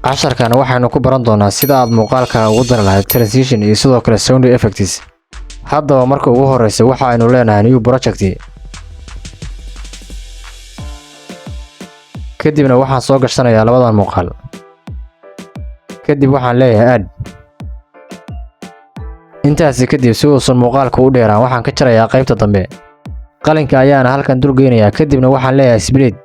casharkan waxaynu ku baran doonaa sida aad muuqaalka ugu dari lahayd transition iyo sidoo kale sound effects. Haddaba marka ugu horeysa waxa aynu leenahay new project. kadibna waxaan soo gashanayaa labadan muuqaal. kadib waxaan leeyahay add. intaasi kadib si uusan muuqaalka u dheeraan waxaan ka jarayaa qaybta dambe. qalinka ayaana halkan dul geynayaa kadibna waxaan leeyahay split.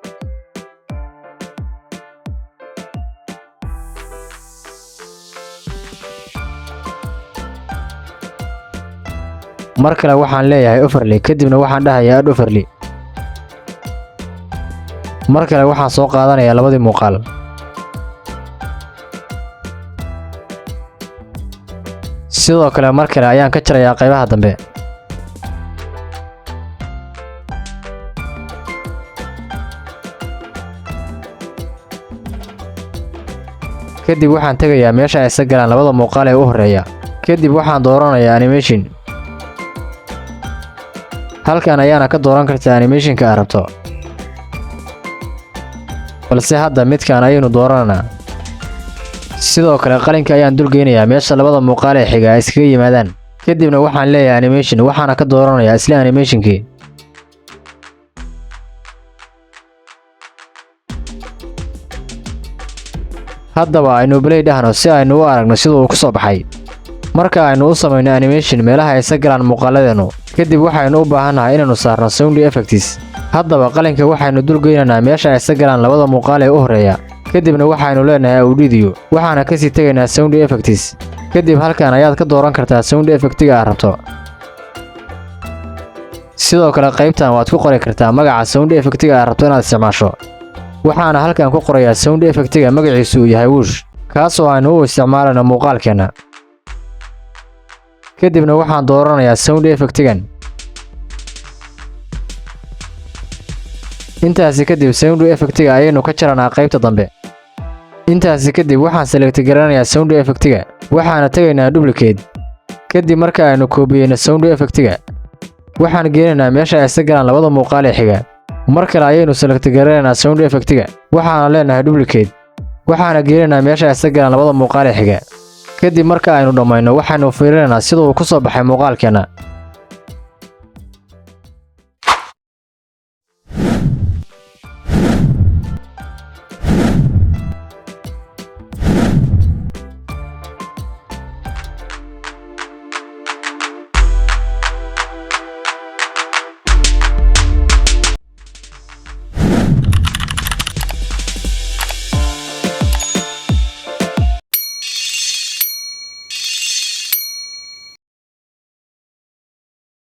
mar kale waxaan leeyahay overlay kadibna waxaan dhahayaa add overlay. mar kale waxaan soo qaadanayaa labadii muuqaal. sidoo kale mar kale ayaan ka jarayaa qaybaha dambe. kadib waxaan tegayaa meesha ay isa galaan labada muuqaal ee u horeeya. kadib waxaan dooranayaa animation. halkan ayaana ka dooran kartaa animationka aad rabto. balse hadda midkaan ayaynu doorananaa. sidoo kale qalinka ayaan dul geynayaa meesha labada muuqaal ee xiga ay iskaga yimaadaan. kadibna waxaan leeyahay animation waxaana ka dooranayaa isla animationkii. haddaba aynu play dhahno si aynu u aragno sida uu ku soo baxay. marka aynu u samayno animation meelaha ay isa galaan muuqaaladeenu kadib waxaynu u baahannahay inaynu saarno sound effects. haddaba qalinka waxaynu dul geynaynaa meesha ay isa galaan labada muuqaal ee u horeeya. kadibna waxaynu leenahay audio waxaana kasii tegaynaa sound effects. kadib halkan ayaad ka dooran kartaa sound effectiga aad rabto. sidoo kale qaybtan waad ku qori kartaa magaca sound effectiga aad rabto inaad isticmaasho. waxaana halkan ku qorayaa sound effectiga magaciisu uu yahay whoosh kaasoo aynu u isticmaalayno muuqaalkeena. kadibna waxaan dooranayaa sound effectigan. intaasi kadib sound effectiga ayaynu ka jaranaa qaybta dambe. intaasi kadib waxaan select garanayaa sound effectiga waxaana tegaynaa duplicate. kadib marka aynu koobiyeyno sound effectiga waxaan geenaynaa meesha ay isa galaan labada muuqaal ee xiga. mar kale ayaynu select garanaynaa sound effectiga waxaana leenahay duplicate. waxaana geenaynaa meesha ay isa galaan labada muuqaal ee xiga. kadib marka aynu dhammayno waxaynu fiirinaynaa sida uu ku soo baxay muuqaalkeena.